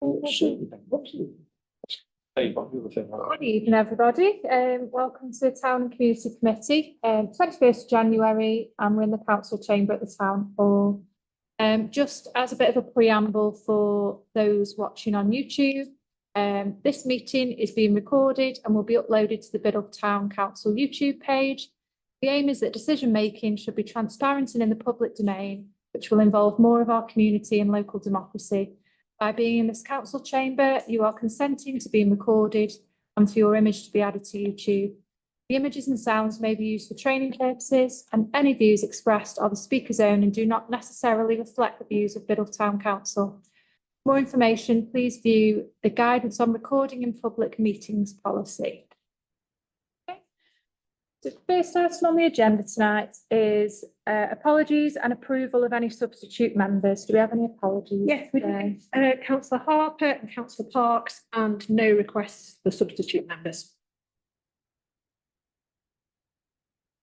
Good evening, everybody. Welcome to the Town and Community Committee. 21st of January, and we're in the council chamber at the town hall. Just as a bit of a preamble for those watching on YouTube, this meeting is being recorded and will be uploaded to the Biddulph Town Council YouTube page. The aim is that decision making should be transparent and in the public domain, which will involve more of our community and local democracy. By being in this council chamber, you are consenting to being recorded and for your image to be added to YouTube. The images and sounds may be used for training purposes, and any views expressed are the speaker's own and do not necessarily reflect the views of Biddulph Town Council. For more information, please view the guidance on recording in public meetings policy. So the first item on the agenda tonight is apologies and approval of any substitute members. Do we have any apologies? Yes, we do. Councillor Harper and Councillor Parks, and no requests for substitute members.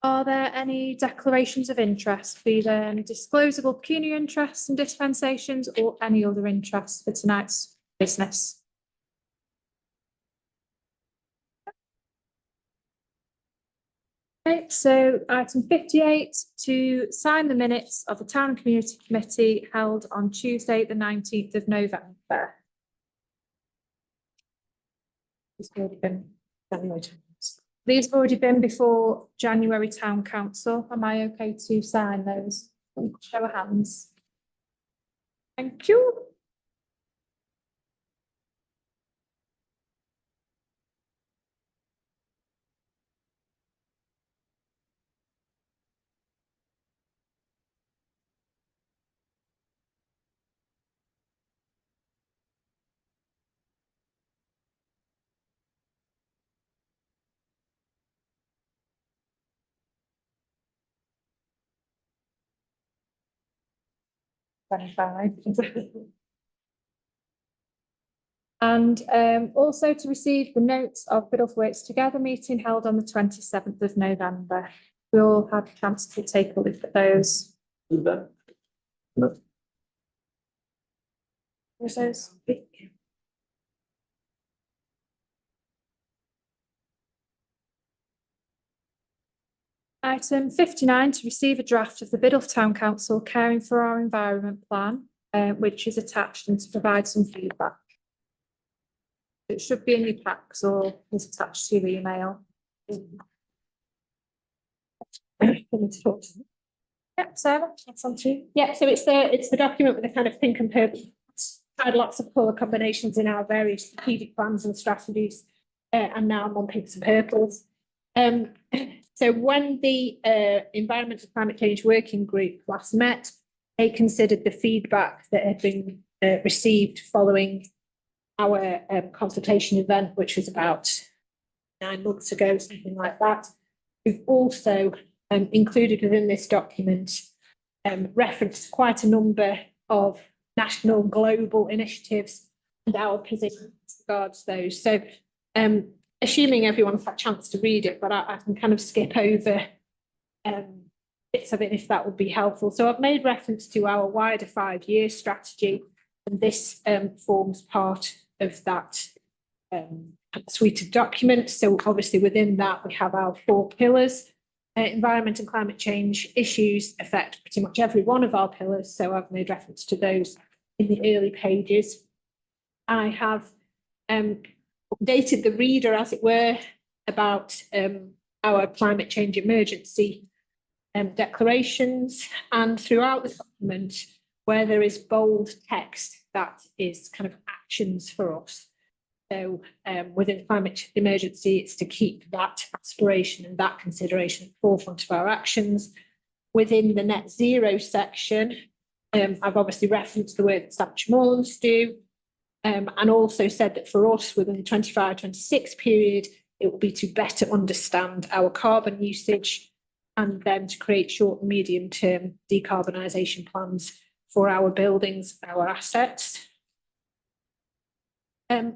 Are there any declarations of interest, be them disclosable pecuniary interests and dispensations or any other interests for tonight's business? Okay, so item 58, to sign the minutes of the Town and Community Committee held on Tuesday, the 19th of November. These have already been before January Town Council. Am I okay to sign those? Show of hands. Thank you. And also to receive the notes of Biddulph Works Together meeting held on the 27th of November. We all had a chance to take a look at those. No. Item 59, to receive a draft of the Biddulph Town Council Caring for Our Environment Plan, which is attached, and to provide some feedback. It should be in your packs or is attached to your email. Yep, Sarah, that's on to you. Yeah, so it's the document with the kind of pink and purple. Had lots of colour combinations in our various strategic plans and strategies, and now I'm on pinks and purples. So when the Environment and Climate Change Working Group last met, they considered the feedback that had been received following our consultation event, which was about 9 months ago, something like that. We've also included within this document referenced quite a number of national and global initiatives and our position as regards those. So assuming everyone's had a chance to read it, but I can kind of skip over bits of it if that would be helpful. So I've made reference to our wider 5-year strategy, and this forms part of that suite of documents. So obviously within that we have our 4 pillars. Environment and climate change issues affect pretty much every one of our pillars, so I've made reference to those in the early pages. I have updated the reader, as it were, about our climate change emergency declarations, and throughout the document where there is bold text, that is kind of actions for us. So within climate emergency, it's to keep that aspiration and that consideration at the forefront of our actions. Within the net zero section, I've obviously referenced the work that Statchmorlands do, and also said that for us within the 25-26 period, it will be to better understand our carbon usage and then to create short and medium term decarbonisation plans for our buildings, our assets.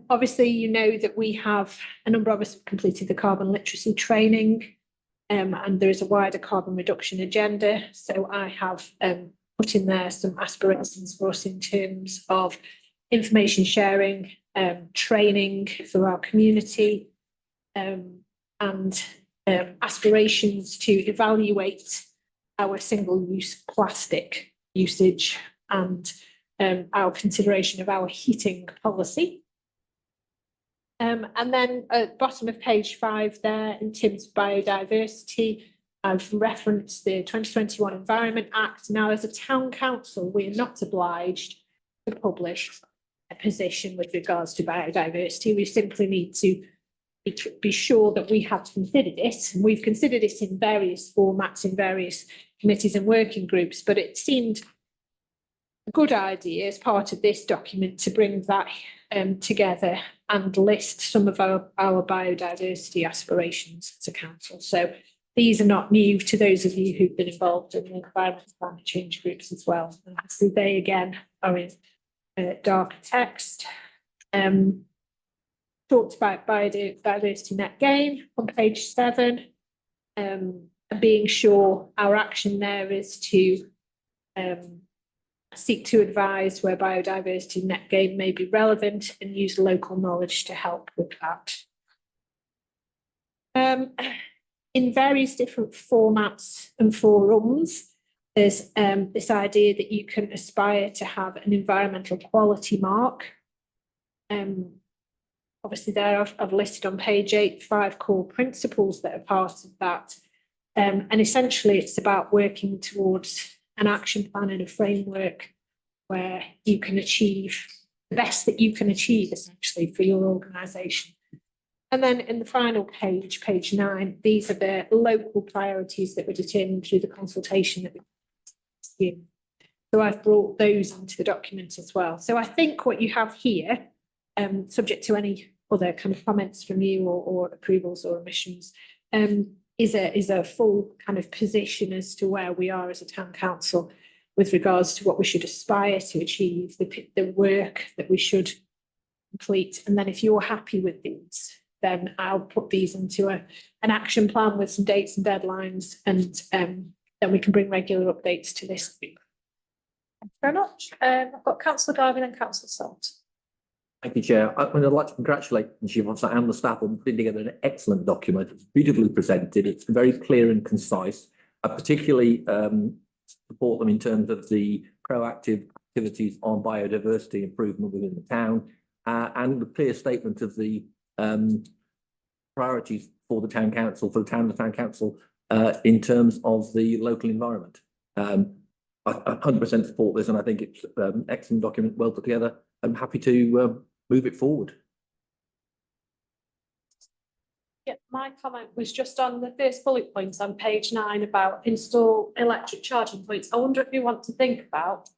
Obviously, you know that we have a number of us have completed the carbon literacy training, and there is a wider carbon reduction agenda. So I have put in there some aspirations for us in terms of information sharing, training for our community, and aspirations to evaluate our single-use plastic usage and our consideration of our heating policy. And then at the bottom of page 5 there, in terms of biodiversity, I've referenced the 2021 Environment Act. Now, as a town council, we're not obliged to publish a position with regards to biodiversity. We simply need to be sure that we have considered it, and we've considered it in various formats, in various committees and working groups, but it seemed a good idea as part of this document to bring that together and list some of our biodiversity aspirations as a council. So these are not new to those of you who've been involved in the environmental climate change groups as well. And so they again are in dark text. Talked about biodiversity net gain on page 7, being sure our action there is to seek to advise where biodiversity net gain may be relevant and use local knowledge to help with that. In various different formats and forums, there's this idea that you can aspire to have an environmental quality mark. Obviously there I've listed on page 8 5 core principles that are part of that. And essentially it's about working towards an action plan and a framework where you can achieve the best that you can achieve essentially for your organisation. And then in the final page, page 9, these are the local priorities that were determined through the consultation that we did. So I've brought those into the document as well. So I think what you have here, subject to any other kind of comments from you or approvals or omissions, is a full kind of position as to where we are as a town council with regards to what we should aspire to achieve, the work that we should complete. And then if you're happy with these, then I'll put these into an action plan with some dates and deadlines, and then we can bring regular updates to this group. Thank you very much. I've got Councillor Garvin and Councillor Salt. Thank you, Chair. I'd like to congratulate you and the staff on putting together an excellent document. It's beautifully presented. It's very clear and concise. I particularly support them in terms of the proactive activities on biodiversity improvement within the town and the clear statement of the priorities for the town council, in terms of the local environment. I 100% support this, and I think it's an excellent document, well put together. I'm happy to move it forward. Yeah, my comment was just on the first bullet points on page 9 about install electric charging points. I wonder if you want to think about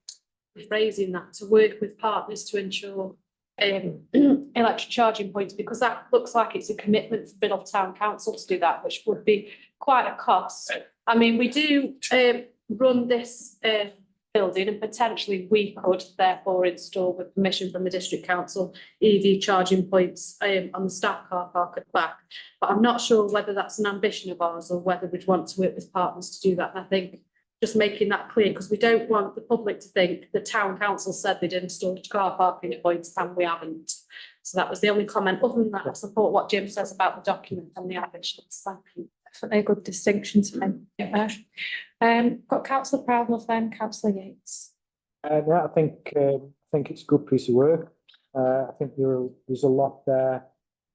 raising that to work with partners to ensure electric charging points, because that looks like it's a commitment for Middletown Council to do that, which would be quite a cost. I mean, we do run this building, and potentially we could therefore install, with permission from the district council, EV charging points on the staff car park at the back. But I'm not sure whether that's an ambition of ours or whether we'd want to work with partners to do that. And I think just making that clear, because we don't want the public to think the town council said they'd installed car parking points and we haven't. So that was the only comment. Other than that, I support what Jim says about the document and the ambitions. Thank you. Definitely a good distinction to make. Got Councillor Proudmouth, then Councillor Yates. Yeah, I think it's a good piece of work. I think there's a lot there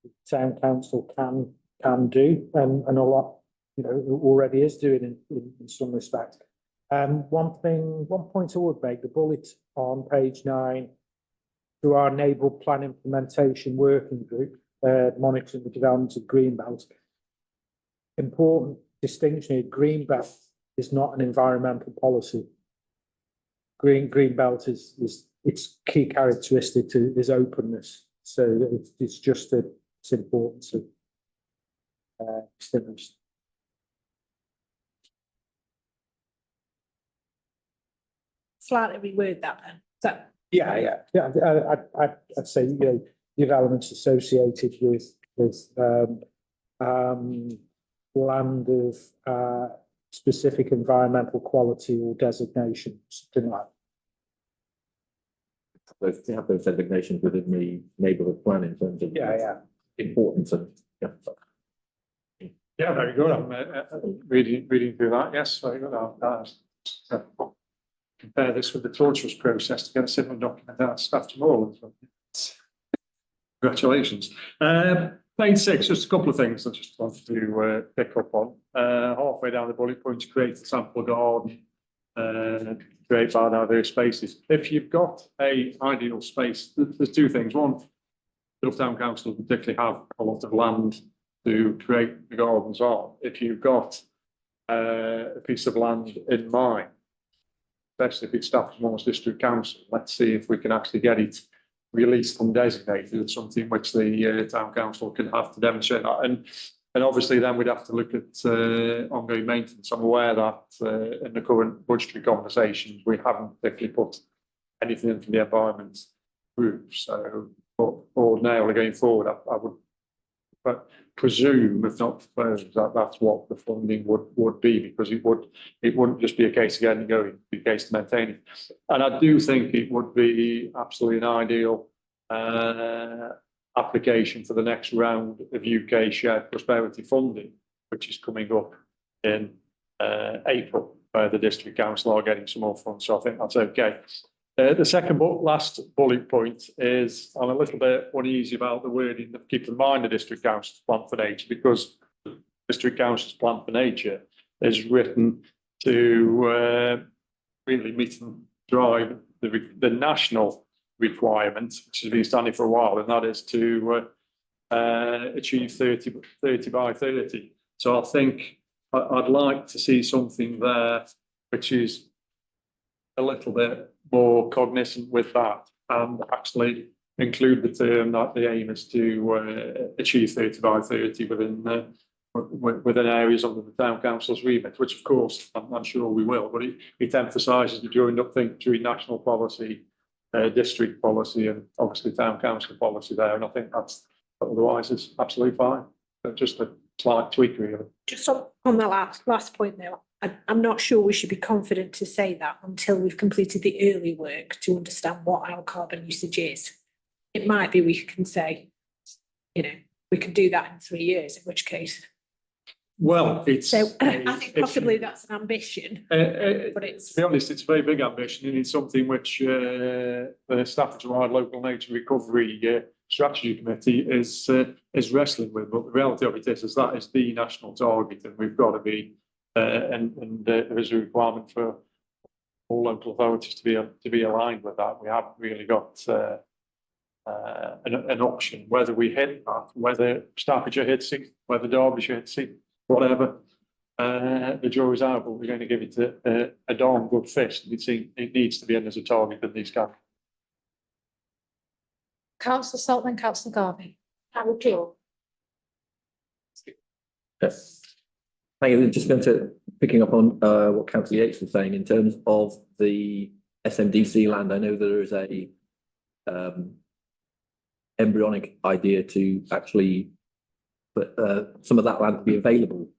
the town council can do, and a lot already is doing in some respects. One point I would make, the bullet on page 9 to our neighbourhood plan implementation working group, monitoring the development of Greenbelt. Important distinction here: Greenbelt is not an environmental policy. Greenbelt is its key characteristic is openness. So it's just it's important to distinguish. Slightly reword that then. So Yeah. I'd say the elements associated with land of specific environmental quality or designation, something like that. to have those designations within the neighbourhood plan in terms of importance and Yeah, very good. I'm reading through that. Yes, very good. Compare this with the torturous process to get a similar document out staff tomorrow. Congratulations. Point 6, just a couple of things I just wanted to pick up on. Halfway down the bullet points, create a sample garden, create biodiverse spaces. If you've got a ideal space, there's two things. One, the town council particularly have a lot of land to create the gardens on. If you've got a piece of land in mind, especially if it's Stafford's District Council, let's see if we can actually get it released and designated as something which the town council can have to demonstrate that. And obviously then we'd have to look at ongoing maintenance. I'm aware that in the current budgetary conversations, we haven't particularly put anything into the environment group. So, but ordinarily going forward, I would presume, if not propose, that that's what the funding would be, because it wouldn't just be a case of getting it going, it'd be a case to maintain it. And I do think it would be absolutely an ideal application for the next round of UK shared prosperity funding, which is coming up in April, where the district council are getting some more funds. So I think that's okay. The second last bullet point is I'm a little bit uneasy about the wording of keep in mind the district council's plan for nature, because the district council's plan for nature is written to really meet and drive the national requirement, which has been standing for a while, and that is to achieve 30 by 30. So I think I'd like to see something there which is a little bit more cognizant with that, and actually include the term that the aim is to achieve 30 by 30 within areas under the town council's remit, which of course I'm sure we will, but it emphasises the joined up thing between national policy, district policy, and obviously town council policy there, and I think that's otherwise it's absolutely fine. But just a slight tweak really. Just on that last point though, I'm not sure we should be confident to say that until we've completed the early work to understand what our carbon usage is. It might be we can say, you know, we could do that in 3 years, in which case. Well, it's so I think possibly that's an ambition, but it's, to be honest, it's a very big ambition, and it's something which the Staffordshire Local Nature Recovery Strategy Committee is wrestling with. But the reality of it is that is the national target, and we've got to be. And there is a requirement for all local authorities to be aligned with that. We haven't really got an option whether we hit that, whether Staffordshire hits it, whether Derbyshire hits it, whatever. The jury's out, but we're going to give it a darn good fist. It needs to be in as a target in these categories. Councillor Saltman, Councillor Garvey. Yes. Thank you. Just going to picking up on what Councillor Yates was saying in terms of the SMDC land. I know there is a embryonic idea to actually put some of that land to be available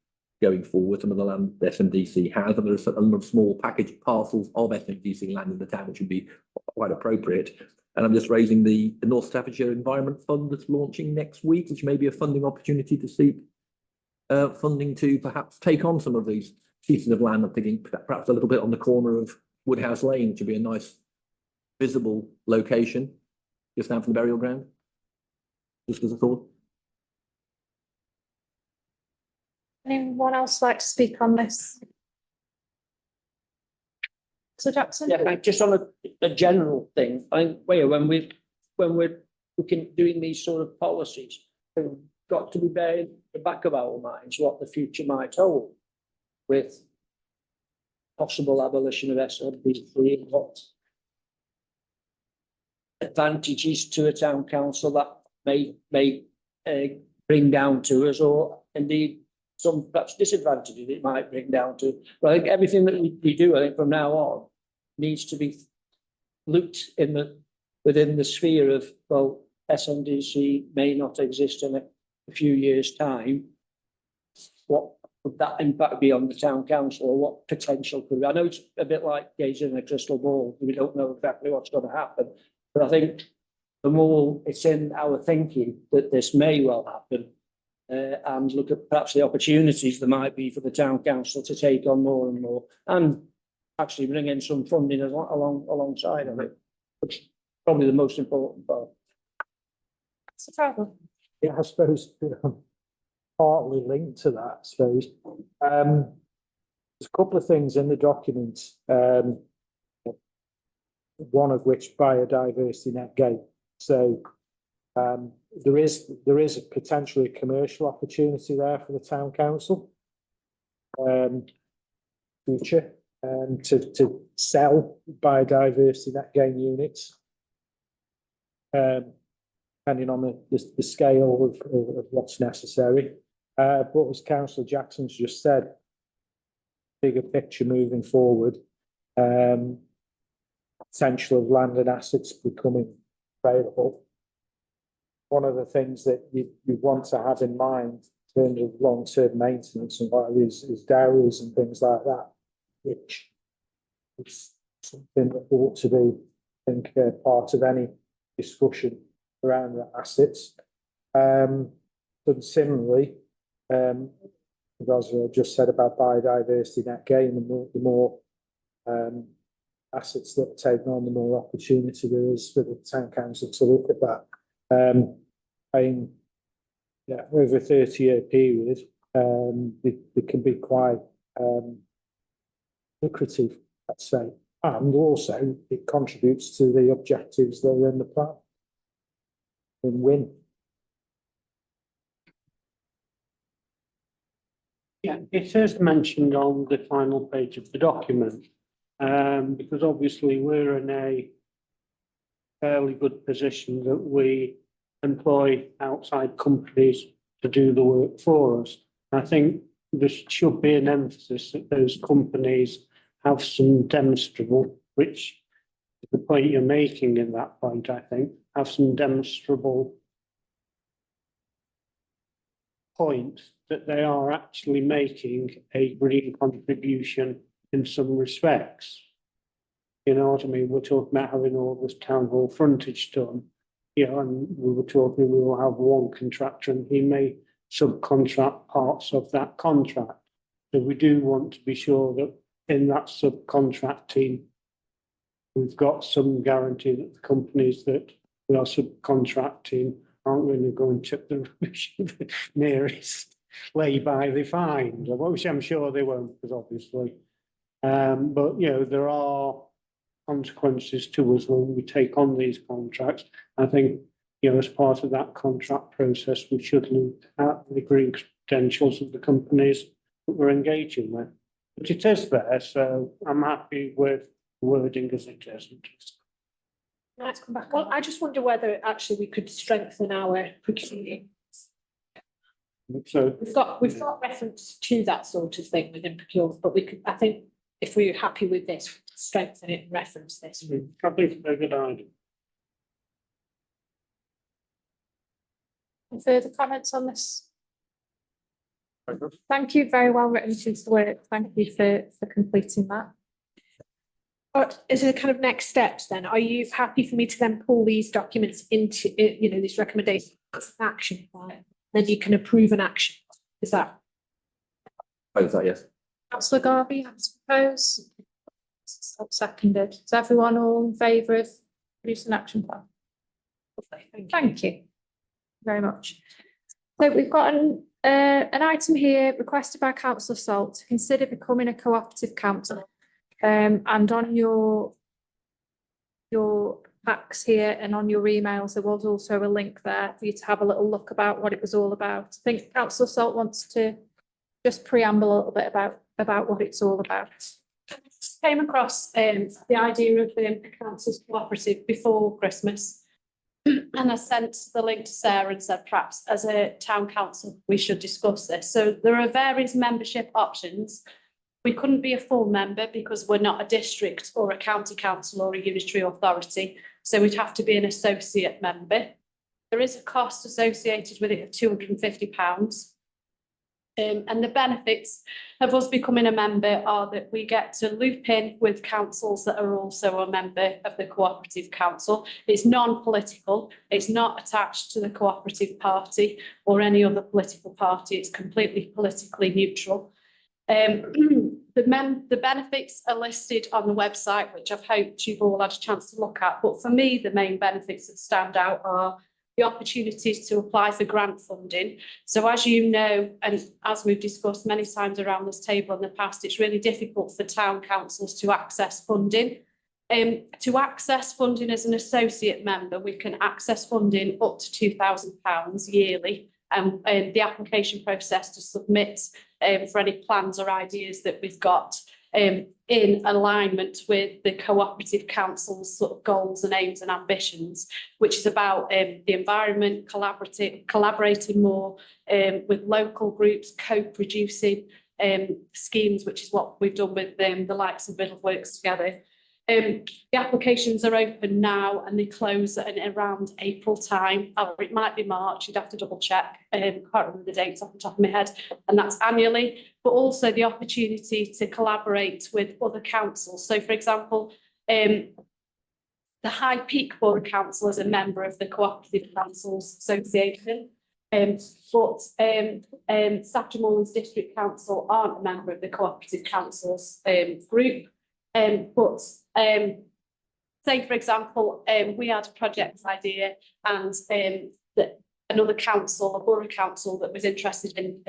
going forward. Some of the land the SMDC has, and there are a number of small package parcels of SMDC land in the town which would be quite appropriate. And I'm just raising the North Staffordshire Environment Fund that's launching next week, which may be a funding opportunity to seek funding to perhaps take on some of these pieces of land. I'm thinking perhaps a little bit on the corner of Woodhouse Lane, which would be a nice visible location just down from the burial ground. Just as a thought. Anyone else like to speak on this? So Jackson? Yeah, just on a general thing, I think when we're doing these sort of policies, we've got to be bearing in the back of our minds what the future might hold with possible abolition of SMDC and what advantages to a town council that may bring down to us, or indeed some perhaps disadvantages it might bring down to. But I think everything that we do, I think from now on, needs to be looked within the sphere of, well, SMDC may not exist in a few years' time. What would that impact be on the town council, or what potential could be? I know it's a bit like gazing in a crystal ball. We don't know exactly what's going to happen, But I think the more it's in our thinking that this may well happen, and look at perhaps the opportunities there might be for the town council to take on more and more, and actually bring in some funding alongside of it, which is probably the most important part. It's a problem. Yeah, I suppose partly linked to that, I suppose. There's a couple of things in the document, one of which biodiversity net gain. So there is potentially a commercial opportunity there for the town council future to sell biodiversity net gain units, depending on the scale of what's necessary. But as Councillor Jackson's just said, bigger picture moving forward, potential of land and assets becoming available. One of the things that you want to have in mind in terms of long-term maintenance and what is dowries and things like that, which is something that ought to be, I think, part of any discussion around the assets. But similarly, as I just said about biodiversity net gain, the more assets that are taken on, the more opportunity there is for the town council to look at that. Over a 30-year period, they can be quite lucrative, let's say, and also it contributes to the objectives that are in the plan. Win-win. Yeah, it is mentioned on the final page of the document, because obviously we're in a fairly good position that we employ outside companies to do the work for us. I think there should be an emphasis that those companies have some demonstrable, which is the point you're making in that point, I think, have some demonstrable point that they are actually making a green contribution in some respects. You know what I mean? We're talking about having all this town hall frontage done, you know, and we were talking we will have one contractor and he may subcontract parts of that contract. So we do want to be sure that in that subcontracting, we've got some guarantee that the companies that we are subcontracting aren't really going to tip the rubbish nearest lay-by they find, which I'm sure they won't, because obviously. But, you know, there are consequences to us when we take on these contracts. I think, you know, as part of that contract process, we should look at the green credentials of the companies that we're engaging with. But it is there, so I'm happy with wording as it is. Let's come back. Well, I just wonder whether actually we could strengthen our procurement. So We've got reference to that sort of thing within procurement, but we could, I think, if we're happy with this, strengthen it and reference this. I think it's a good idea. Any further comments on this? Thank you, very well written piece of work. Thank you for completing that. But is there kind of next steps then? Are you happy for me to then pull these documents into, you know, these recommendations, action plan? Then you can approve an action. Is that? Both that, yes. Councillor Garvey has proposed. Seconded. Is everyone all in favour of producing an action plan? Lovely. Thank you very much. So we've got an item here requested by Councillor Salt to consider becoming a cooperative council. And on your packs here and on your emails, there was also a link there for you to have a little look about what it was all about. I think Councillor Salt wants to just preamble a little bit about what it's all about. Came across the idea of the council's cooperative before Christmas, and I sent the link to Sarah and said perhaps as a town council we should discuss this. So there are various membership options. We couldn't be a full member because we're not a district or a county council or a unitary authority, so we'd have to be an associate member. There is a cost associated with it of £250. And the benefits of us becoming a member are that we get to loop in with councils that are also a member of the Cooperative Council. It's non-political, it's not attached to the Cooperative Party or any other political party, it's completely politically neutral. The benefits are listed on the website, which I've hoped you've all had a chance to look at, but for me, the main benefits that stand out are the opportunities to apply for grant funding. So as you know, and as we've discussed many times around this table in the past, it's really difficult for town councils to access funding. To access funding as an associate member, we can access funding up to £2,000 yearly. And the application process to submit for any plans or ideas that we've got in alignment with the Cooperative Council's sort of goals and aims and ambitions, which is about the environment, collaborating more with local groups, co-producing schemes, which is what we've done with the likes of Middle Works together. The applications are open now and they close at around April time, or it might be March, you'd have to double check. Can't remember the dates off the top of my head, and that's annually, but also the opportunity to collaborate with other councils. So for example, the High Peak Borough Council is a member of the Cooperative Councils Association, but Stafford Moorlands District Council aren't a member of the Cooperative Councils group. But say, for example, we had a project idea and that another council, a borough council that was interested in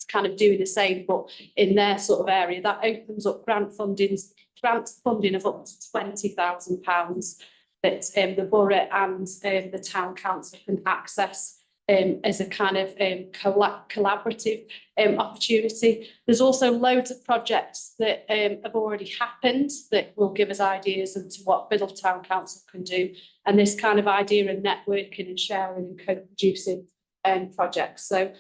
kind of doing the same, but in their sort of area, that opens up grant funding of up to £20,000 that the borough and the town council can access as a kind of collaborative opportunity. There's also loads of projects that have already happened that will give us ideas into what Middletown Council can do, and this kind of idea of networking and sharing and co-producing projects. So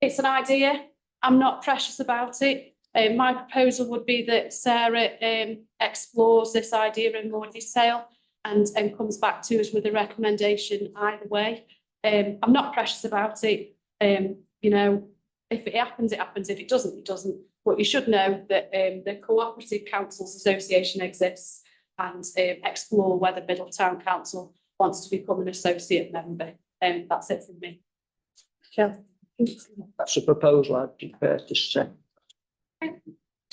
it's an idea. I'm not precious about it. My proposal would be that Sarah explores this idea in more detail and comes back to us with a recommendation either way. I'm not precious about it. You know, if it happens, it happens. If it doesn't, it doesn't. But you should know that the Cooperative Councils Association exists, and explore whether Middletown Council wants to become an associate member. That's it from me. Michelle? That's a proposal I'd prefer to say.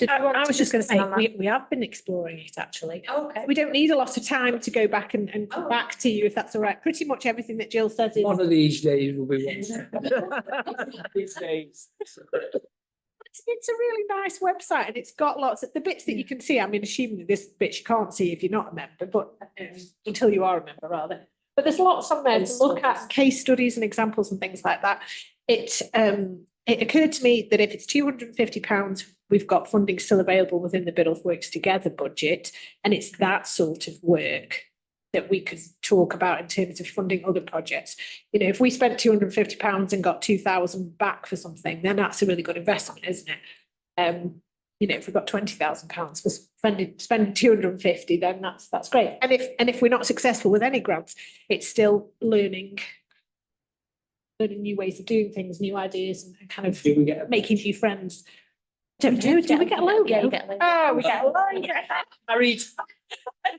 I was just going to say, we have been exploring it actually. Oh, okay. We don't need a lot of time to go back and come back to you if that's all right. Pretty much everything that Jill says is. One of these days will be one. These days. It's a really nice website and it's got lots of the bits that you can see. I mean, assuming this bit you can't see if you're not a member, but until you are a member rather. But there's lots on there to look at, case studies and examples and things like that. It occurred to me that if it's £250, we've got funding still available within the Biddle Works Together budget, and it's that sort of work that we could talk about in terms of funding other projects. You know, if we spent £250 and got 2,000 back for something, then that's a really good investment, isn't it? You know, if we've got £20,000 for spending 250, then that's great. And if we're not successful with any grants, it's still learning new ways of doing things, new ideas, and kind of making new friends. Do we get a logo? Yeah, you get a logo. Oh, we get a logo. Married.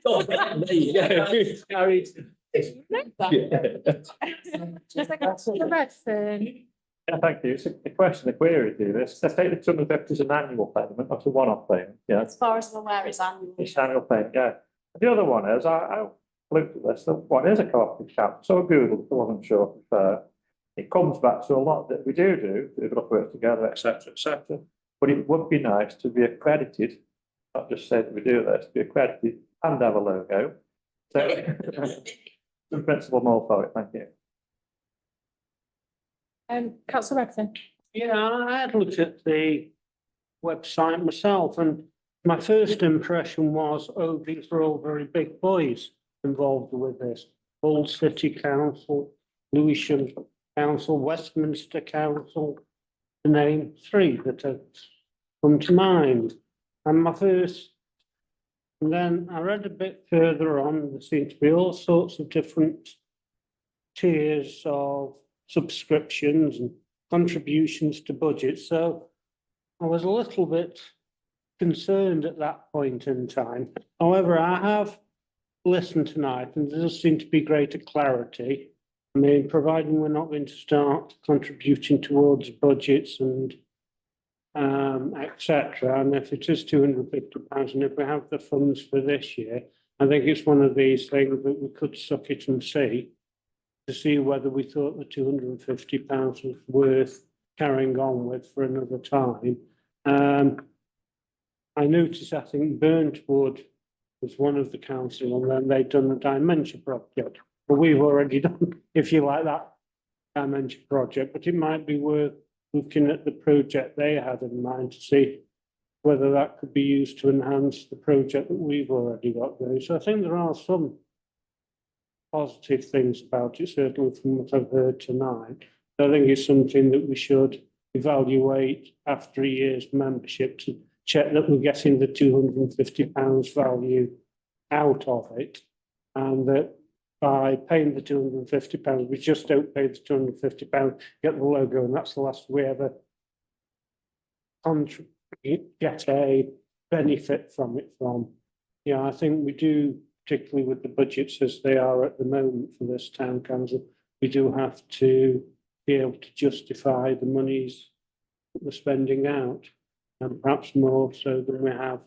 Oh, there you go. Married. Yeah, thank you. It's a question, a query to this. Let's take the 250 as an annual payment, not a one-off payment. Yeah, As far as I'm aware, it's annual. it's annual payment, yeah. The other one is, I looked at this, what is a cooperative council? So I Googled, I wasn't sure if it comes back to a lot that we do, we've got to work together, etc., etc. But it would be nice to be accredited, not just say that we do this, be accredited and have a logo. So, the principal more for it, thank you. Councillor Redfern. Yeah, I had looked at the website myself and my first impression was, oh, these are all very big boys involved with this. Hull City Council, Lewisham Council, Westminster Council, to name three that have come to mind. And then I read a bit further on, there seem to be all sorts of different tiers of subscriptions and contributions to budget, so I was a little bit concerned at that point in time. However, I have listened tonight and there does seem to be greater clarity. I mean, providing we're not going to start contributing towards budgets and etc. And if it is £250, and if we have the funds for this year, I think it's one of these things that we could suck it and see to see whether we thought the £250 was worth carrying on with for another time. I noticed, I think Burntwood was one of the council, and then they'd done a dementia project. But we've already done, if you like, that dementia project, but it might be worth looking at the project they had in mind to see whether that could be used to enhance the project that we've already got going. So I think there are some positive things about it, certainly from what I've heard tonight. I think it's something that we should evaluate after a year's membership to check that we're getting the £250 value out of it, and that by paying the £250, we just don't pay the £250, get the logo, and that's the last we ever get a benefit from it from. Yeah, I think we do, particularly with the budgets as they are at the moment for this town council, we do have to be able to justify the monies that we're spending out, and perhaps more so than we have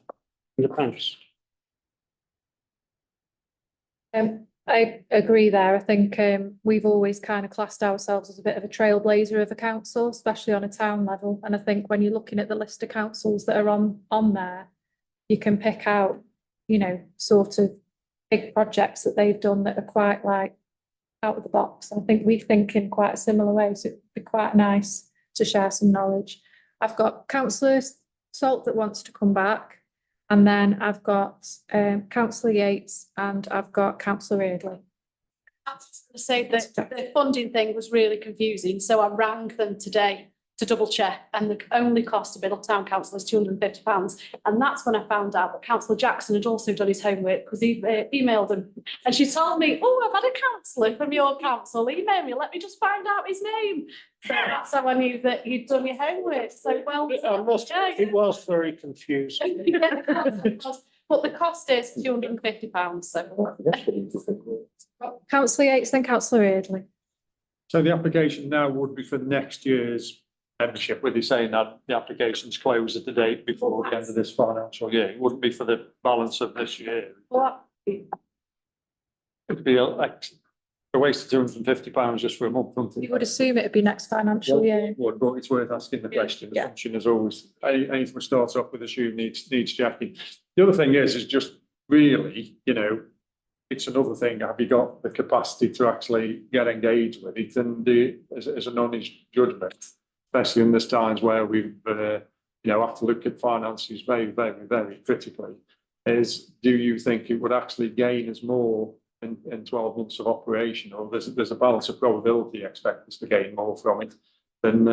in the past. I agree there. I think we've always kind of classed ourselves as a bit of a trailblazer of a council, especially on a town level. And I think when you're looking at the list of councils that are on there, you can pick out, you know, sort of big projects that they've done that are quite like out of the box. I think we think in quite a similar way, so it'd be quite nice to share some knowledge. I've got Councillor Salt that wants to come back, and then I've got Councillor Yates, and I've got Councillor Eardley. I was just going to say that the funding thing was really confusing, so I rang them today to double check, and the only cost to Biddle Town Council is £250, and that's when I found out that Councillor Jackson had also done his homework, because he emailed them, and she told me, "Oh, I've had a councillor from your council email me, let me just find out his name." So that's how I knew that you'd done your homework. So well, It was very confusing. but the cost is £250. So Councillor Yates, then Councillor Eardley. So the application now would be for next year's membership, with you saying that the application's closed at the date before the end of this financial year. It wouldn't be for the balance of this year. It'd be a waste of £250 just for a month, wouldn't it? You would assume it'd be next financial year. Would, but it's worth asking the question. Yeah. Assumption is always, anything we start off with assume needs checking. The other thing is just really, you know, it's another thing. Have you got the capacity to actually get engaged with it and do as an honest judgment, especially in this times where we've, you know, have to look at finances very, very, very critically. Is do you think it would actually gain us more in 12 months of operation, or there's a balance of probability expect us to gain more from it than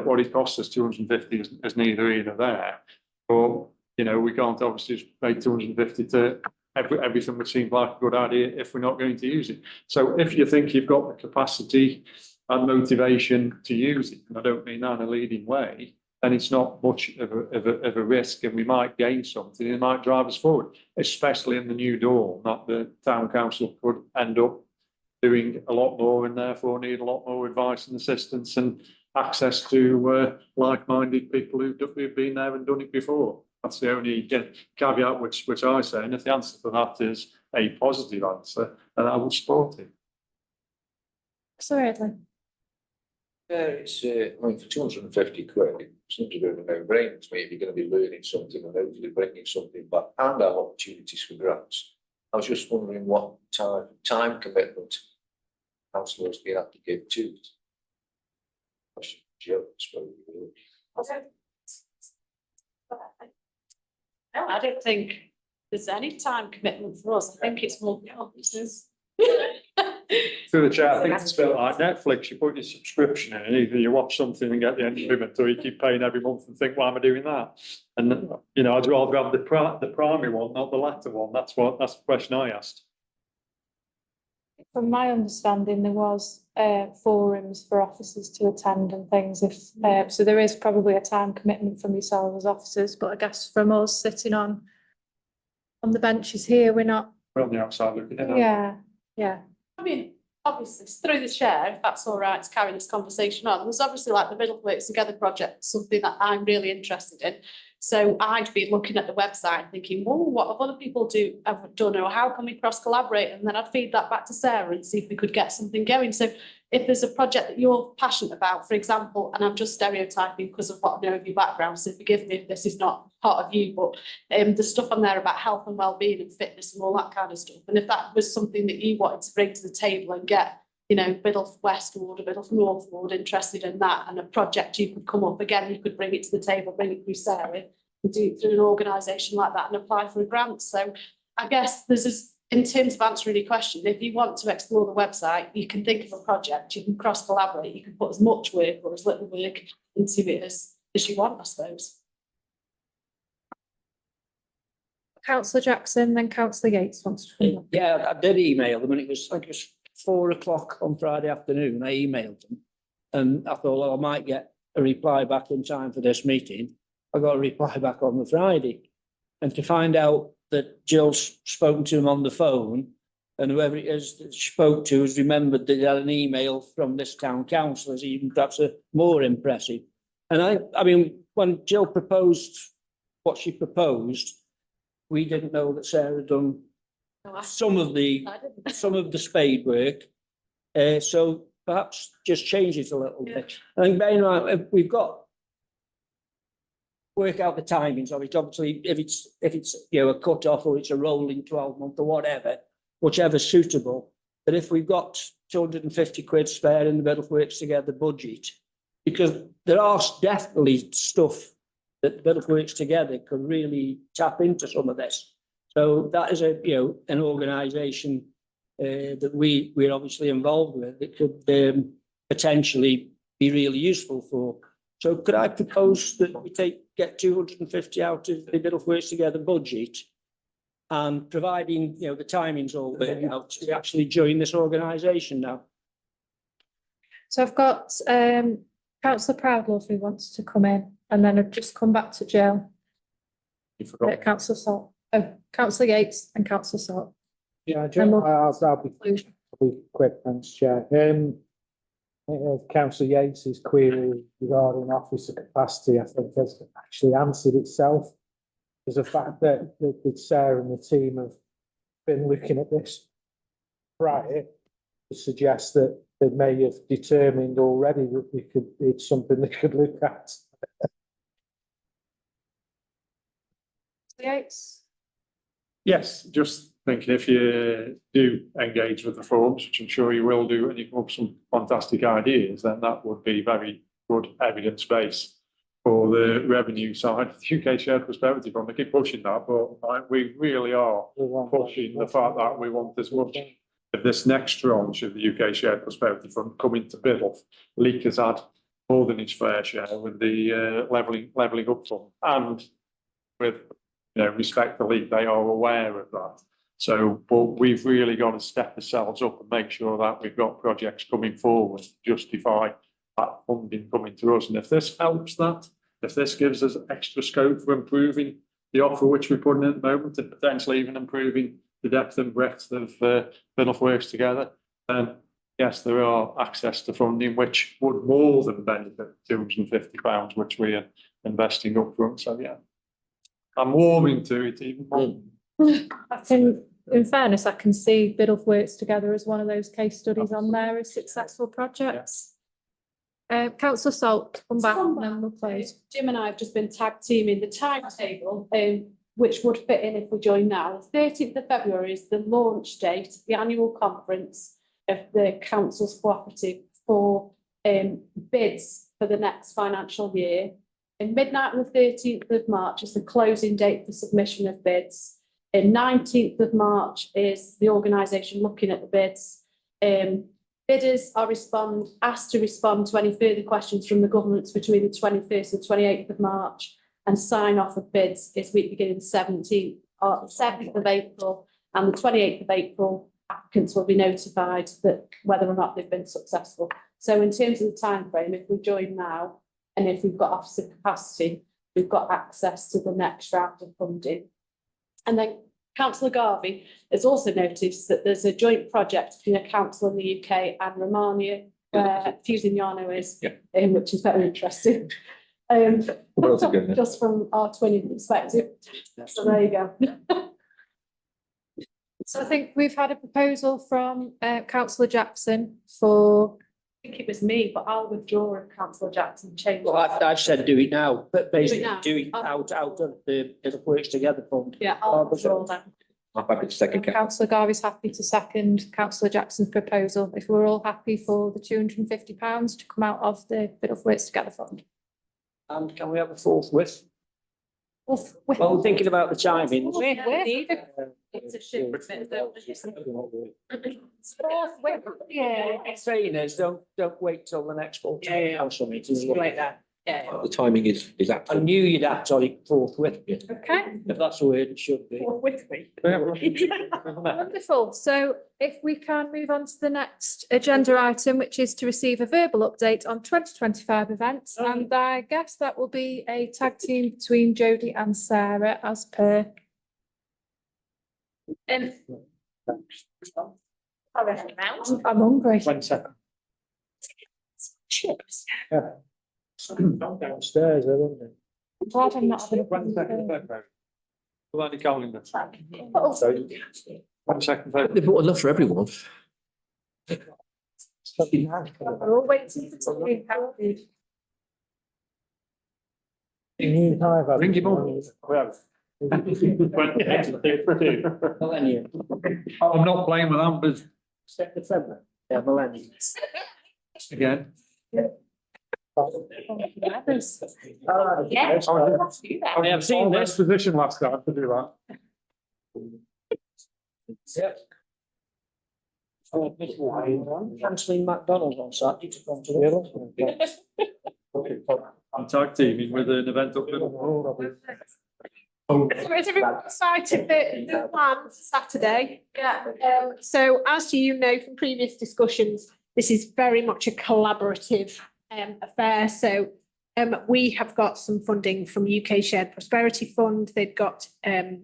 what it costs us? 250 is neither here nor there. But you know, we can't obviously just pay 250 to everything would seem like a good idea if we're not going to use it. So if you think you've got the capacity and motivation to use it, and I don't mean that in a leading way, then it's not much of a risk, and we might gain something. It might drive us forward, especially in the new dawn, that the town council could end up doing a lot more and therefore need a lot more advice and assistance and access to like-minded people who've been there and done it before. That's the only caveat which I say, and if the answer to that is a positive answer, then I will support it. Sorry, Eardley. Yeah, it's, I mean, for £250, it seems a bit of a no-brainer to me if you're going to be learning something and hopefully bringing something back and have opportunities for grants. I was just wondering what time commitment councillors be have to give to it. Question for Jill, I suppose. No, I don't think there's any time commitment for us. I think it's more business. Through the chat, I think it's a bit like Netflix. You put your subscription in, and either you watch something and get the entertainment, or you keep paying every month and think, "Why am I doing that?" And you know, I'd rather have the primary one, not the latter one. That's the question I asked. From my understanding, there was forums for officers to attend and things. If so, there is probably a time commitment from yourselves as officers, but I guess from us sitting on the benches here, we're not. We're on the outside looking in. Yeah. I mean, obviously, through the chair, if that's all right to carry this conversation on, there's obviously like the Middle Works Together project, something that I'm really interested in. So I'd be looking at the website thinking, well, what have other people done, or how can we cross collaborate? And then I'd feed that back to Sarah and see if we could get something going. So if there's a project that you're passionate about, for example, and I'm just stereotyping because of what I know of your background, so forgive me if this is not part of you, but there's stuff on there about health and well-being and fitness and all that kind of stuff. And if that was something that you wanted to bring to the table and get, you know, Biddulph West Ward or Biddulph North Ward interested in that, and a project you could come up again, you could bring it to the table, bring it through Sarah, and do it through an organisation like that and apply for a grant. So I guess there's this, in terms of answering your question, if you want to explore the website, you can think of a project, you can cross collaborate, you can put as much work or as little work into it as you want, I suppose. Councillor Jackson, then Councillor Yates wants to come up. Yeah, I did email them, and it was, I think it was 4 o'clock on Friday afternoon. I emailed them, and I thought, well, I might get a reply back in time for this meeting. I got a reply back on the Friday, and to find out that Jill's spoken to him on the phone, and whoever it is that she spoke to has remembered that he had an email from this town council is even perhaps more impressive. And I mean, when Jill proposed what she proposed, we didn't know that Sarah had done some of the spade work. So perhaps just change it a little bit. I think bear in mind, we've got work out the timings of it. Obviously, if it's you know, a cut off or it's a rolling 12-month or whatever, whichever's suitable. But if we've got 250 quid spare in the Biddulph Works Together budget, because there are definitely stuff that Biddulph Works Together could really tap into some of this. So that is an organisation that we're obviously involved with that could potentially be really useful for. So could I propose that we get 250 out of the Biddulph Works Together budget, and providing the timings all work out, to actually join this organisation now? So I've got Councillor Proudlove who wants to come in, and then I've just come back to Jill. You forgot. Councillor Salt. Oh, Councillor Yates and Councillor Salt. Yeah, Jill, I'll be quick, thanks, Chair. Councillor Yates's query regarding officer capacity, I think, has actually answered itself. There's a fact that Sarah and the team have been looking at this prior to suggest that they may have determined already that it's something they could look at. Yates. Yes, just thinking if you do engage with the forums, which I'm sure you will do, and you come up with some fantastic ideas, then that would be very good evidence base for the revenue side of the UK Shared Prosperity Fund. I keep pushing that, but we really are pushing the fact that we want as much of this next tranche of the UK Shared Prosperity Fund coming to Biddulph. Leek has had more than its fair share with the levelling up fund, and with respect to Leek, they are aware of that. So, but we've really got to step ourselves up and make sure that we've got projects coming forward to justify that funding coming to us. And if this helps that, if this gives us extra scope for improving the offer which we're putting in at the moment, and potentially even improving the depth and breadth of Biddulph Works Together, then yes, there are access to funding which would more than benefit £250, which we are investing up front. So yeah, I'm warming to it even more. In fairness, I can see Biddulph Works Together as one of those case studies on there as successful projects. Councillor Salt, come back and then we'll close. Jim and I have just been tag teaming the timetable, which would fit in if we join now. The 13th of February is the launch date, the annual conference of the council's cooperative for bids for the next financial year. In midnight on the 13th of March is the closing date for submission of bids. In 19th of March is the organisation looking at the bids. Bidders are asked to respond to any further questions from the governments between the 21st and 28th of March, and sign off of bids is week beginning 7th of April, and the 28th of April applicants will be notified that whether or not they've been successful. So in terms of the timeframe, if we join now, and if we've got officer capacity, we've got access to the next round of funding. And then Councillor Garvey has also noticed that there's a joint project between a council in the UK and Romania, where Fusing Yarno is, which is very interesting. Just from our twinning perspective. So there you go. So I think we've had a proposal from councillor Jackson for, I think it was me, but I'll withdraw if Councillor Jackson changes. Well, I've said do it now, but basically now. do it out of the Works Together fund. Yeah, I'll withdraw that. I'm happy to second. councillor Garvey's happy to second councillor Jackson's proposal. If we're all happy for the £250 to come out of the bit of Works Together fund. And can we have a forthwith? Well, thinking about the timings. It's a shit. Trainers, don't wait till the next full council meeting. Like that. Yeah. The timing is I absolute. knew you'd act on it forthwith, Okay, if that's the word it should be. With me. wonderful. So if we can move on to the next agenda item, which is to receive a verbal update on 2025 events. And I guess that will be a tag team between Jodie and Sarah as per. I'm hungry. 1 second. chips. Downstairs, isn't it? I'm glad I'm not having a 1 second, Melanie calendar. Oh, 1 second. They bought enough for everyone. we're all waiting for you. Bring him on. Millennium. I'm not playing with numbers Yeah, millennium. again. Yeah. I have seen this. Position last time to do that. Yep. Cancelling McDonald's on Saturday to come to the. I'm tag teaming with an event up in. So is everyone excited for the plan for Saturday? Yeah. So as you know from previous discussions, this is very much a collaborative affair. So we have got some funding from UK Shared Prosperity Fund. They've got a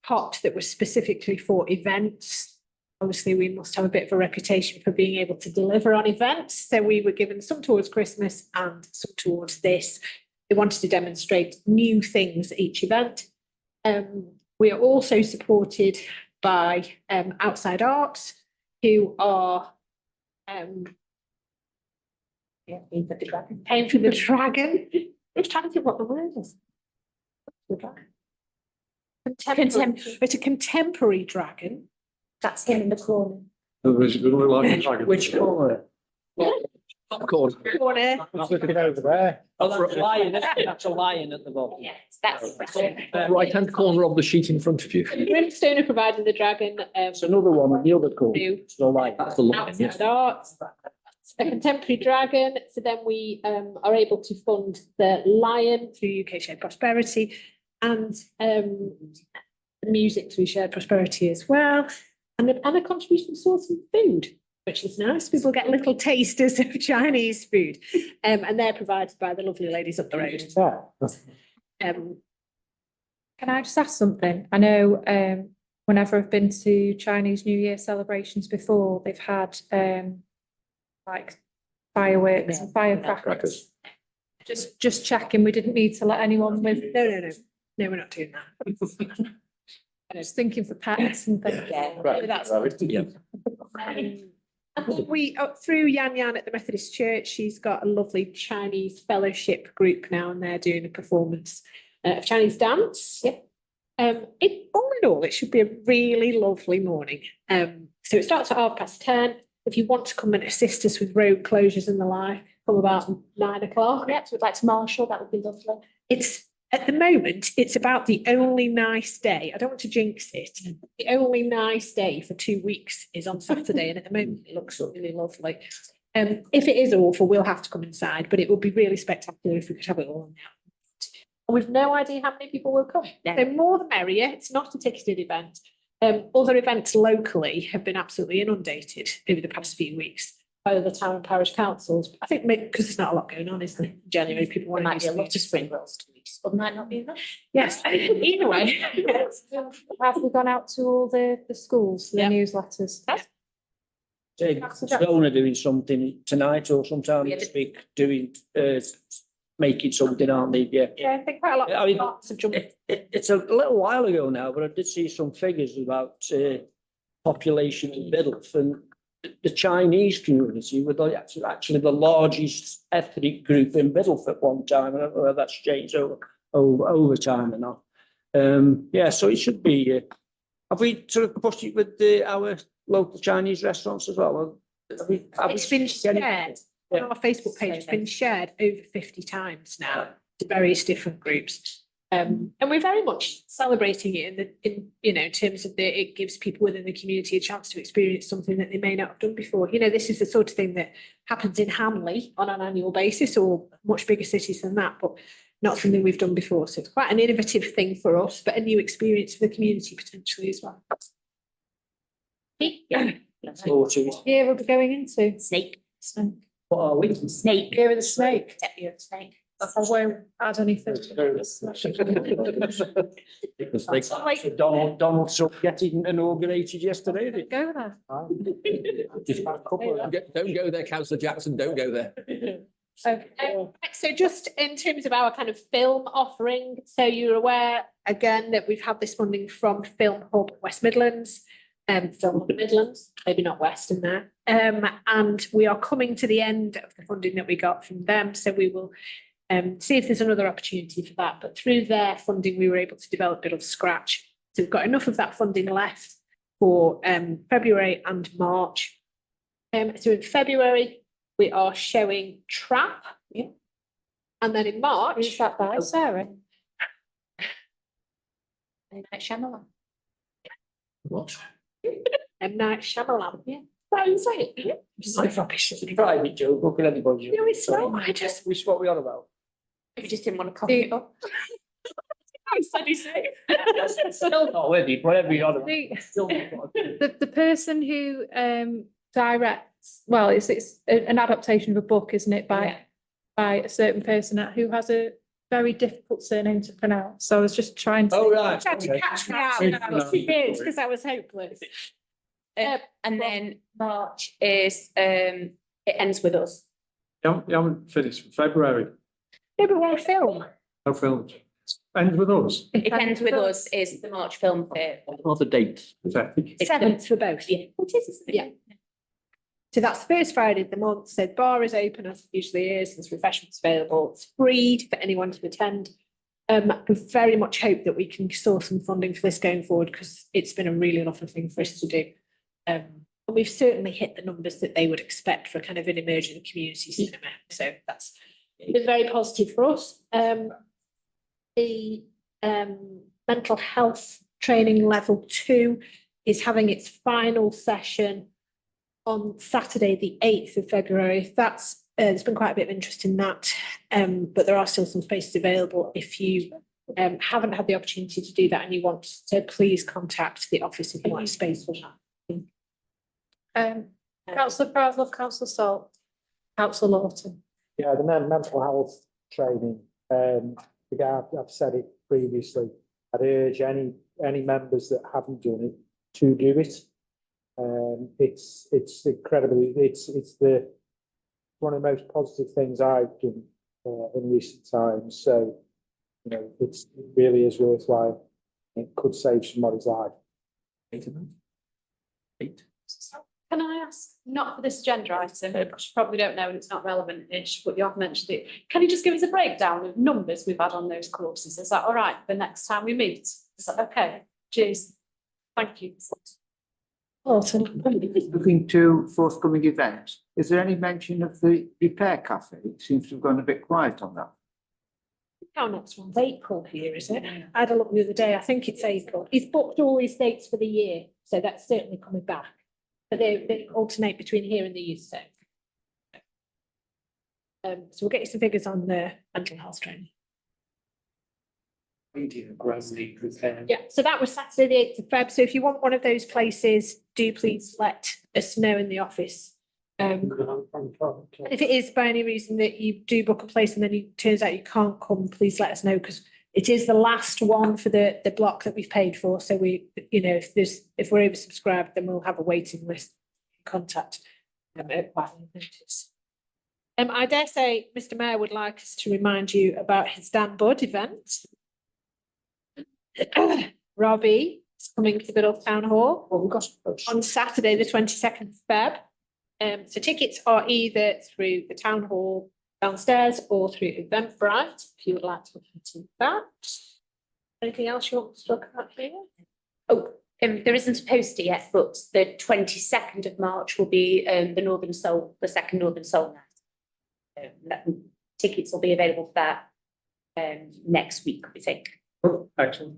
pot that was specifically for events. Obviously, we must have a bit of a reputation for being able to deliver on events. So we were given some towards Christmas and some towards this. They wanted to demonstrate new things at each event. We are also supported by Outside Arts, who are paying for the dragon. I'm trying to think what the word is. The dragon. Contemporary. It's a contemporary dragon. That's him in the corner. Which corner? Corner. Looking over there. Oh, that's a lion, isn't it? That's a lion at the bottom. Yes, that's. Right-hand corner of the sheet in front of you. Brimstone are providing the dragon. It's another one, and the other corner. It's the lion. That's the line, yes. Outside Arts, a contemporary dragon. So then we are able to fund the lion through UK Shared Prosperity and music through Shared Prosperity as well. And a contribution source of food, which is nice. People get little tasters of Chinese food. And they're provided by the lovely ladies up the road. Can I just ask something? I know whenever I've been to Chinese New Year celebrations before, they've had like fireworks and firecrackers. Just checking, we didn't need to let anyone with. No, we're not doing that. I was thinking for pets and things. Yeah. We through Yan Yan at the Methodist Church, she's got a lovely Chinese fellowship group now, and they're doing a performance of Chinese dance. Yep. All in all, it should be a really lovely morning. So it starts at 10:30. If you want to come and assist us with road closures and the like, come about 9 o'clock. Yep, so we'd like to marshal, that would be lovely. It's at the moment, it's about the only nice day. I don't want to jinx it. The only nice day for 2 weeks is on Saturday, and at the moment it looks really lovely. If it is awful, we'll have to come inside, but it would be really spectacular if we could have it all now. We've no idea how many people will come. So more the merrier. It's not a ticketed event. Other events locally have been absolutely inundated over the past few weeks by the town and parish councils. I think because there's not a lot going on, is there? In January, people want There to might do be a lot something. of spring rolls to eat, but might not be enough. Yes, either way. Have we gone out to all the schools, the Yeah. newsletters? Stone are doing something tonight or sometime Yeah, this week, doing, making something, aren't they? Yeah. Yeah, I think quite a lot. I mean, Lots of jump. It's a little while ago now, but I did see some figures about population in Biddulph, and the Chinese community were actually the largest ethnic group in Biddulph at one time. I don't know whether that's changed over time or not. Yeah, so it should be. Have we sort of pushed it with our local Chinese restaurants as well? It's been shared on our Facebook page. It's been shared over 50 times now to various different groups. And we're very much celebrating it in terms of it gives people within the community a chance to experience something that they may not have done before. You know, this is the sort of thing that happens in Hamley on an annual basis, or much bigger cities than that, but not something we've done before. So it's quite an innovative thing for us, but a new experience for the community potentially as well. Yeah. Yeah, we'll be going into. Snake. What are we? Snake. Year of the snake. Yeah, you're a snake. I won't add anything. Donald Trump getting inaugurated yesterday. didn't Go there. Just don't go there, Councillor Jackson, don't go there. So just in terms of our kind of film offering, so you're aware again that we've had this funding from Film Hub West Midlands, Film Hub Midlands, maybe not West in there. And we are coming to the end of the funding that we got from them. So we will see if there's another opportunity for that. But through their funding, we were able to develop it from scratch. So we've got enough of that funding left for February and March. So in February, we are showing Trap. Yeah. And then in March. Who's that by, Sarah? M. Night Shyamalan. What? M. Night Shyamalan. Yeah. That is it. Yeah. So rubbish. It's a private joke. What can anybody do? No, it's not. I just. Which what we on about? We just didn't want to cough it up. I said he's safe. Still not with it, whatever you're on about. Still not got a clue. The person who directs, well, it's an adaptation of a book, isn't it, by a certain person who has a very difficult surname to pronounce. So I was just trying to. Oh, right. Tried to Okay. catch me out because I was hopeless. And then March is, it ends with us. You haven't finished for February, Yeah, but we're a film. no films. Ends with us. It ends with us is the March Film Fair. What are the dates? Is that- It's Seventh for both. Yeah, it is, isn't it? Yeah. So that's the first Friday of the month. So the bar is open as it usually is. There's refreshments available. It's free for anyone to attend. We very much hope that we can source some funding for this going forward because it's been a really lovely thing for us to do. And we've certainly hit the numbers that they would expect for kind of an emerging community cinema. So that's been very positive for us. The mental health training level 2 is having its final session on Saturday, the 8th of February. That's there's been quite a bit of interest in that, but there are still some spaces available. If you haven't had the opportunity to do that and you want to, please contact the office if you want space for that. Councillor Praslov, Councillor Salt, Councillor Lawton. Yeah, the mental health training, again, I've said it previously, I'd urge any members that haven't done it to do it. It's incredibly, it's one of the most positive things I've done in recent times. So, you know, it really is worthwhile. It could save somebody's life. 8 of them? 8? Can I ask, not for this agenda item, which you probably don't know and it's not relevant-ish, but you have mentioned it. Can you just give us a breakdown of numbers we've had on those courses? Is that all right for next time we meet? Is that okay? Cheers. Thank you. Lawton. Looking to forthcoming events, is there any mention of the repair cafe? It seems to have gone a bit quiet on that. Our next one's April here, is it? I had a look the other day. I think it's April. He's booked all his dates for the year, so that's certainly coming back. But they alternate between here and the youth centre. So we'll get you some figures on the mental health training. Yeah, so that was Saturday, the 8th of Feb. So if you want one of those places, do please let us know in the office. And if it is by any reason that you do book a place and then it turns out you can't come, please let us know, because it is the last one for the block that we've paid for. So we, you know, if we're oversubscribed, then we'll have a waiting list. Contact notice. I dare say Mr. Mayor would like us to remind you about his Dan Budd event. Robbie is coming to Biddulph Town Hall on Saturday, the 22nd of Feb. So tickets are either through the Town Hall downstairs or through Eventbrite, if you would like to look into that. Anything else you want to talk about here? Oh, there isn't a poster yet, but the 22nd of March will be the Northern Soul, the second Northern Soul night. Tickets will be available for that next week, we think. Oh, excellent.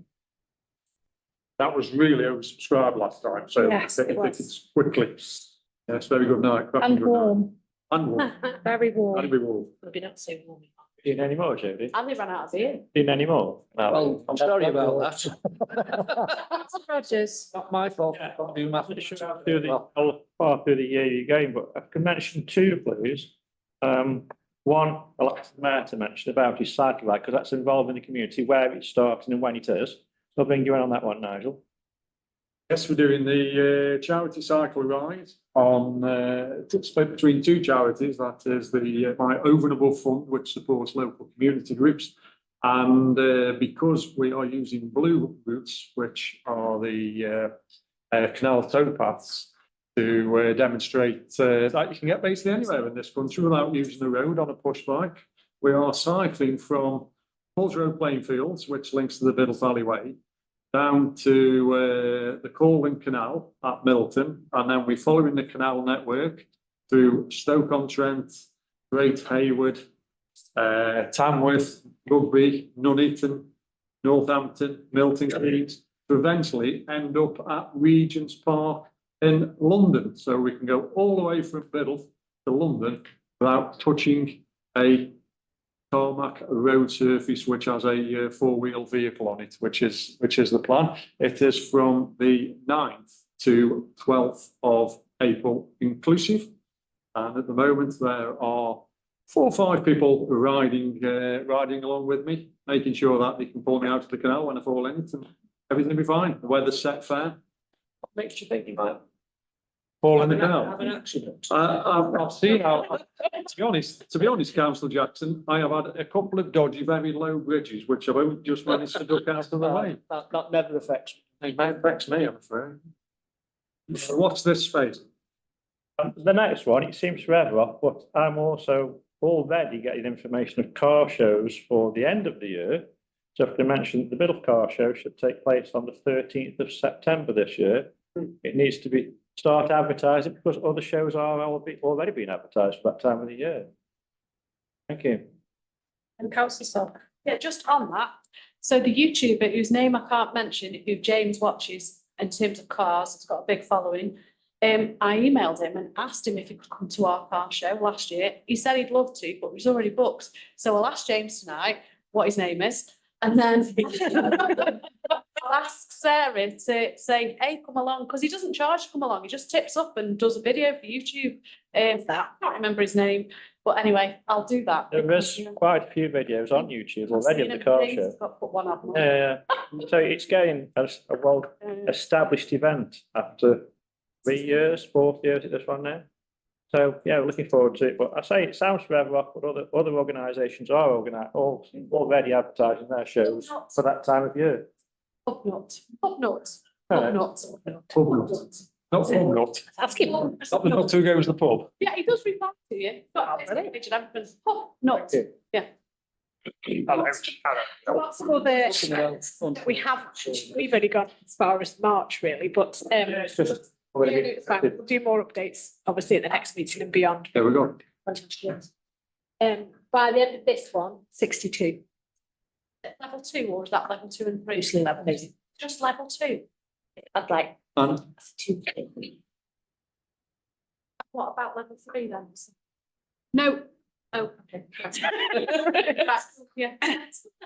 That was really oversubscribed last time, so Yes, it was. it's quickly. Yes, very good night. And warm. And warm. Very warm. That'd be warm. Maybe not so warm. In any more, Jodie? And they ran out of beer. In any more? Well, I'm sorry about that. Rogers. Not my fault. I can't do math. Through the, far through the year you're going, but I can mention two, please. One, I'd like the Mayor to mention about his cycle ride, because that's involving the community, where it's starting and when it is. So I'll bring you in on that one, Nigel. Yes, we're doing the charity cycle ride on split between two charities. That is the My Over and Above Fund, which supports local community groups, and because we are using blue routes, which are the canal towpaths, to demonstrate that you can get basically anywhere in this country without using the road on a push bike. We are cycling from Paul's Road Plainfields, which links to the Biddulph Valley Way, down to the Corwin Canal at Milton, and then we're following the canal network through Stoke-on-Trent, Great Hayward, Tamworth, Rugby, Nuneaton, Northampton, Milton Keynes, to eventually end up at Regent's Park in London. So we can go all the way from Biddulph to London without touching a tarmac road surface which has a four-wheel vehicle on it, which is the plan. It is from the 9th to 12th of April inclusive, and at the moment there are 4 or 5 people riding along with me, making sure that they can pull me out of the canal when I fall in it, and everything will be fine. The weather's set fair. What makes you think you might Fall in the canal. have an accident? I've seen how, to be honest, Councillor Jackson, I have had a couple of dodgy, very low bridges, which I've only just managed to duck out of the way. That never affects me. It affects me, I'm afraid. So what's this space? The next one, it seems forever off, but I'm also already getting information of car shows for the end of the year. So if I mention the Biddulph Car Show should take place on the 13th of September this year. It needs to start advertising because other shows are already being advertised for that time of the year. Thank you. And Councillor Sock. Yeah, just on that. So the YouTuber whose name I can't mention, who James watches in terms of cars, has got a big following. I emailed him and asked him if he could come to our car show last year. He said he'd love to, but he's already booked. So I'll ask James tonight what his name is. And then I'll ask Sarah to say, hey, come along, because he doesn't charge to come along. He just tips up and does a video for YouTube. I can't remember his name. But anyway, I'll do that. There is quite a few videos on YouTube already of the car show. I've got to put one up. Yeah, so it's getting a well-established event after 3 years, 4 years at this one now. So, yeah, we're looking forward to it. But I say it sounds forever off, but other organisations are already advertising their shows for that time of year. Up nut. Not from Nut. Ask him. Not the Nut who goes to the pub. Yeah, he does reply to you. Got a page and everything. Up nut. Yeah. Lots of other, we've only gone as far as March really, but It's just we'll do more updates obviously at the next meeting and beyond. There we go. By the end of this one, 62. Level 2, or is that level 2 and 3? Mostly level 2. Just level 2. I'd like And 2. What about level 3 then? No. Oh, okay. Yeah.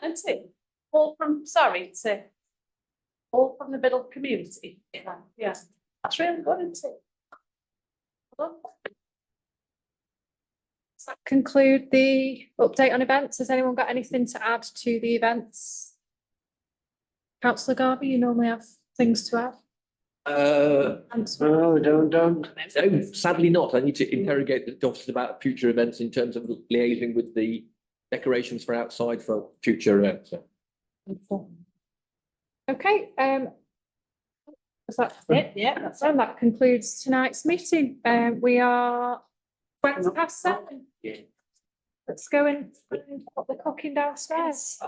And 2. all from, sorry, to all from the middle community. Yeah, that's really good, isn't it? Well done. Does that conclude the update on events? Has anyone got anything to add to the events? Councillor Garvey, you normally have things to add? No, don't. No, sadly not. I need to interrogate the doctors about future events in terms of liaising with the decorations for outside for future events. Okay, is that it? Yeah, that's it. That concludes tonight's meeting. We are 20 past 7. Let's go and put the cooking downstairs.